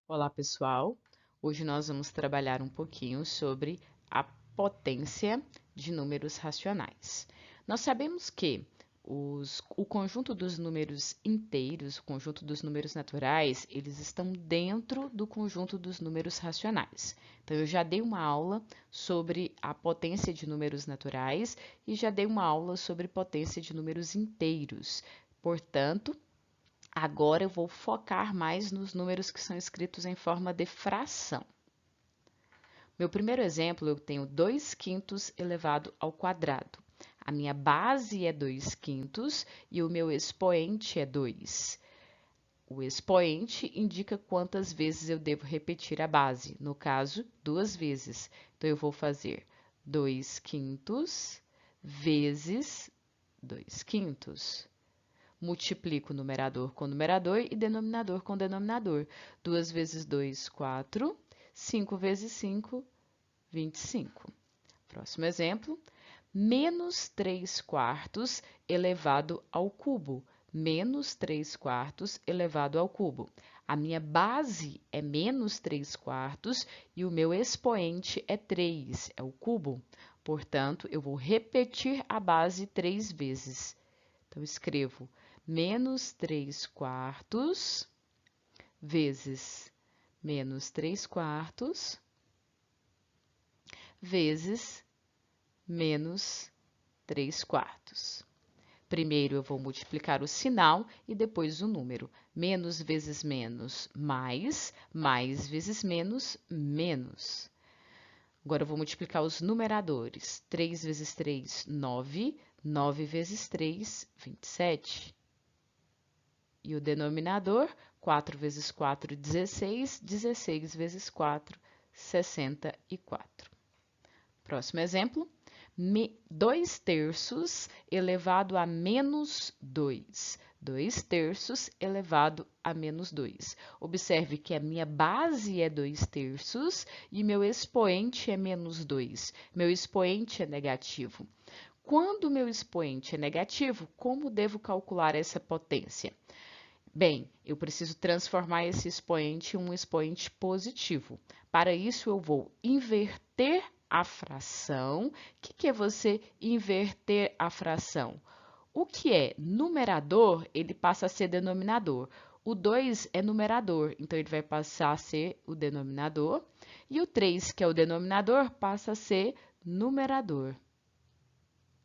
Olá, pessoal! Hoje nós vamos trabalhar um pouquinho sobre a potência de números racionais. Nós sabemos que o conjunto dos números inteiros, o conjunto dos números naturais, eles estão dentro do conjunto dos números racionais. Então, eu já dei uma aula sobre a potência de números naturais e já dei uma aula sobre potência de números inteiros. Portanto, agora eu vou focar mais nos números que são escritos em forma de fração. Meu primeiro exemplo, eu tenho 2 quintos elevado ao quadrado. A minha base é 2 quintos e o meu expoente é 2. O expoente indica quantas vezes eu devo repetir a base, no caso, 2 vezes. Então, eu vou fazer 2 quintos vezes 2 quintos. Multiplico o numerador com o numerador e denominador com o denominador. 2 vezes 2, 4. 5 vezes 5, 25. Próximo exemplo. Menos 3 quartos elevado ao cubo. Menos 3 quartos elevado ao cubo. A minha base é menos 3 quartos e o meu expoente é 3, é o cubo. Portanto, eu vou repetir a base 3 vezes. Então, escrevo menos 3 quartos vezes menos 3 quartos vezes menos 3 quartos. Primeiro, eu vou multiplicar o sinal e depois o número. Menos vezes menos, mais. Mais vezes menos, menos. Agora, eu vou multiplicar os numeradores. 3 vezes 3, 9. 9 vezes 3, 27. E o denominador, 4 vezes 4, 16. 16 vezes 4, 64. Próximo exemplo. 2 terços elevado a menos 2. 2 terços elevado a menos 2. Observe que a minha base é 2 terços e meu expoente é menos 2. Meu expoente é negativo. Quando o meu expoente é negativo, como devo calcular essa potência? Bem, eu preciso transformar esse expoente em um expoente positivo. Para isso, eu vou inverter a fração. O que é você inverter a fração? O que é numerador, ele passa a ser denominador. O 2 é numerador, então ele vai passar a ser o denominador. E o 3, que é o denominador, passa a ser numerador.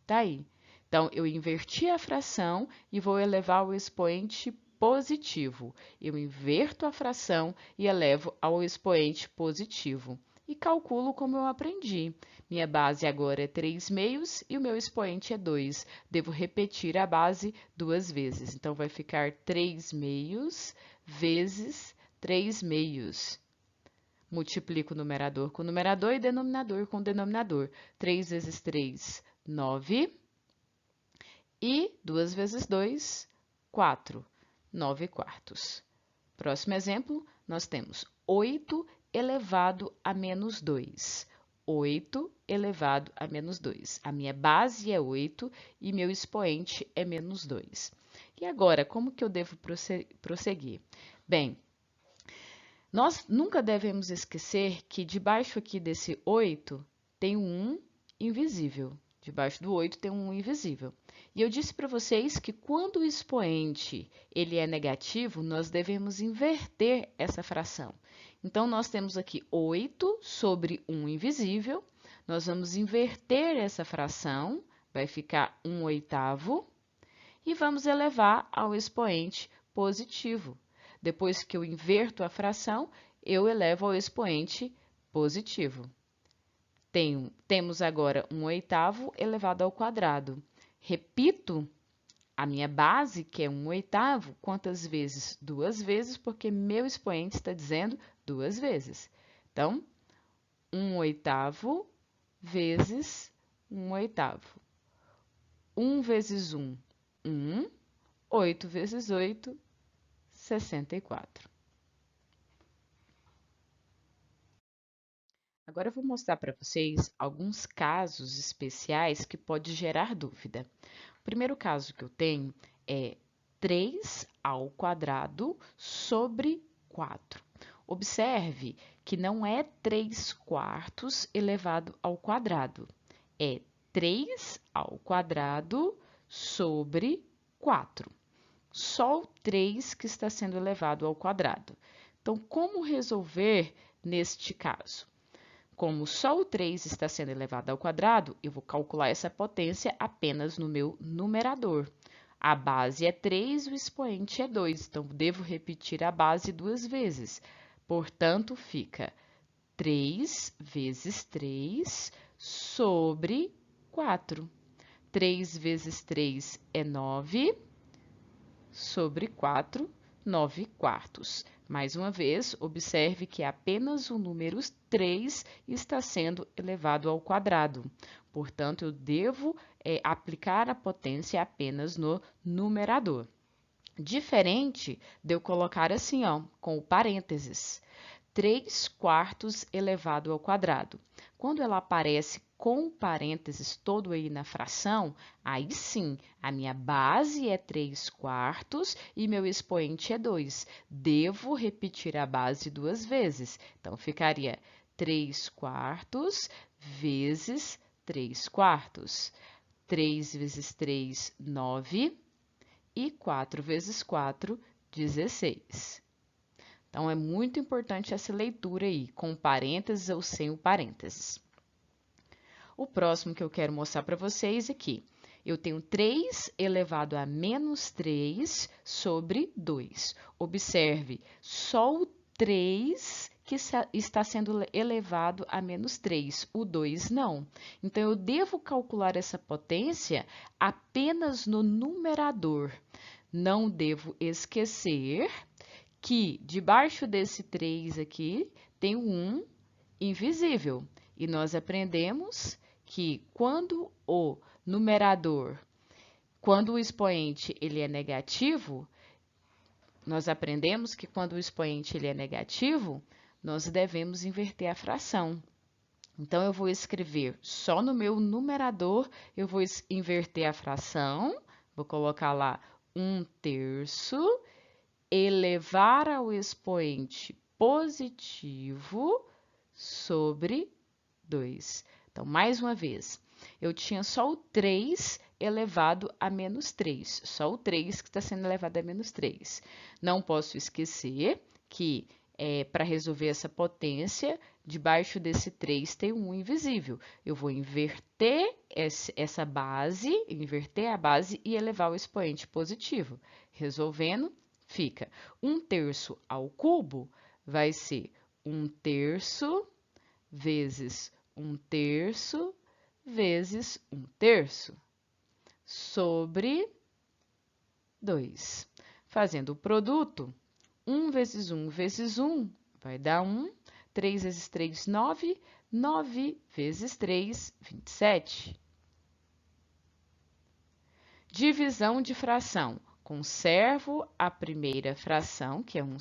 Tá aí. Então, eu inverti a fração e vou elevar o expoente positivo. Eu inverto a fração e elevo ao expoente positivo. E calculo como eu aprendi. Minha base agora é 3 meios e o meu expoente é 2. Devo repetir a base 2 vezes. Então, vai ficar 3 meios vezes 3 meios. Multiplico o numerador com o numerador e denominador com o denominador. 3 vezes 3, 9. E 2 vezes 2, 4. 9 quartos. Próximo exemplo, nós temos 8 elevado a menos 2. 8 elevado a menos 2. A minha base é 8 e meu expoente é menos 2. E agora, como que eu devo prosseguir? Bem, nós nunca devemos esquecer que debaixo aqui desse 8 tem um 1 invisível. Debaixo do 8 tem um 1 invisível. E eu disse para vocês que quando o expoente ele é negativo, nós devemos inverter essa fração. Então, nós temos aqui 8 sobre 1 invisível. Nós vamos inverter essa fração, vai ficar 1 oitavo. E vamos elevar ao expoente positivo. Depois que eu inverto a fração, eu elevo ao expoente positivo. Temos agora 1 oitavo elevado ao quadrado. Repito a minha base, que é 1 oitavo, quantas vezes? 2 vezes, porque meu expoente está dizendo 2 vezes. Então, 1 oitavo vezes 1 oitavo. 1 vezes 1, 1. 8 vezes 8, 64. Agora eu vou mostrar para vocês alguns casos especiais que pode gerar dúvida. O primeiro caso que eu tenho é 3 ao quadrado sobre 4. Observe que não é 3 quartos elevado ao quadrado, é 3 ao quadrado sobre 4. Só o 3 que está sendo elevado ao quadrado. Então, como resolver neste caso? Como só o 3 está sendo elevado ao quadrado, eu vou calcular essa potência apenas no meu numerador. A base é 3, o expoente é 2, então devo repetir a base 2 vezes. Portanto, fica 3 vezes 3 sobre 4. 3 vezes 3 é 9, sobre 4, 9 quartos. Mais uma vez, observe que apenas o número 3 está sendo elevado ao quadrado. Portanto, eu devo aplicar a potência apenas no numerador. Diferente de eu colocar assim, ó, com o parênteses. 3 quartos elevado ao quadrado. Quando ela aparece com parênteses todo aí na fração, aí sim, a minha base é 3 quartos e meu expoente é 2. Devo repetir a base 2 vezes. Então, ficaria 3 quartos vezes 3 quartos. 3 vezes 3, 9. E 4 vezes 4, 16. Então, é muito importante essa leitura aí, com parênteses ou sem o parênteses. O próximo que eu quero mostrar para vocês aqui. Eu tenho 3 elevado a menos 3 sobre 2. Observe, só o 3 que está sendo elevado a menos 3, o 2 não. Então, eu devo calcular essa potência apenas no numerador. Não devo esquecer que debaixo desse 3 aqui tem um 1 invisível. E nós aprendemos que quando o numerador, quando o expoente ele é negativo, nós aprendemos que quando o expoente ele é negativo, nós devemos inverter a fração. Então, eu vou escrever só no meu numerador, eu vou inverter a fração, vou colocar lá 1/3, elevar ao expoente positivo sobre 2. Então, mais uma vez, eu tinha só o 3 elevado a menos 3, só o 3 que está sendo elevado a menos 3. Não posso esquecer que, para resolver essa potência, debaixo desse 3 tem um 1 invisível. Eu vou inverter essa base, inverter a base e elevar o expoente positivo. Resolvendo, fica 1/3 ao cubo vai ser 1/3 vezes 1/3 vezes 1/3 sobre 2. Fazendo o produto, 1 vezes 1 vezes 1 vai dar 1. 3 vezes 3, 9. 9 vezes 3, 27. Divisão de fração. Conservo a primeira fração, que é 1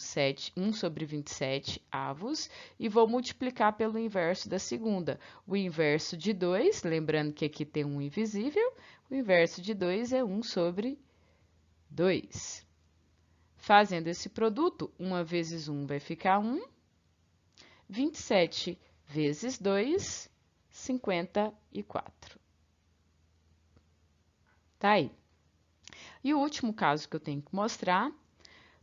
sobre 27 avos, e vou multiplicar pelo inverso da segunda. O inverso de 2, lembrando que aqui tem um invisível, o inverso de 2 é 1 sobre 2. Fazendo esse produto, 1 vezes 1 vai ficar 1. 27 vezes 2, 54. Tá aí. E o último caso que eu tenho que mostrar,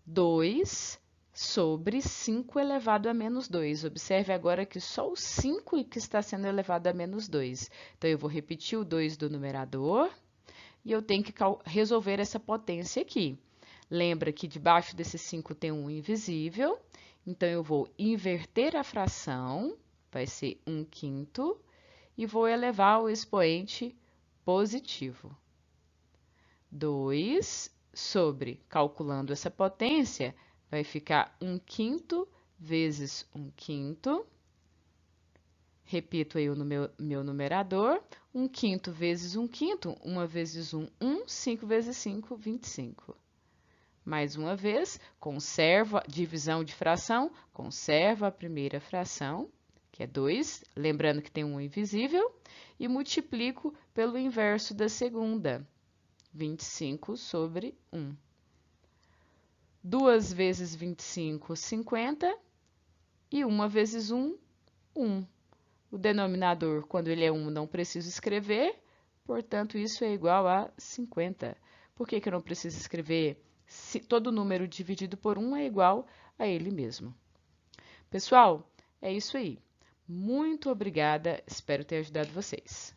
2 sobre 5 elevado a menos 2. Observe agora que só o 5 que está sendo elevado a menos 2. Então, eu vou repetir o 2 do numerador e eu tenho que resolver essa potência aqui. Lembra que debaixo desse 5 tem um invisível, então eu vou inverter a fração, vai ser 1/5, e vou elevar o expoente positivo. 2 sobre, calculando essa potência, vai ficar 1/5 vezes 1/5. Repito aí o meu numerador. 1/5 vezes 1/5, 1 vezes 1, 1, 5 vezes 5, 25. Mais uma vez, conservo a divisão de fração, conservo a primeira fração, que é 2, lembrando que tem um invisível, e multiplico pelo inverso da segunda. 25 sobre 1. 2 vezes 25, 50. E 1 vezes 1, 1. O denominador, quando ele é 1, não preciso escrever, portanto, isso é igual a 50. Por que eu não preciso escrever? Se todo número dividido por 1 é igual a ele mesmo. Pessoal, é isso aí. Muito obrigada, espero ter ajudado vocês.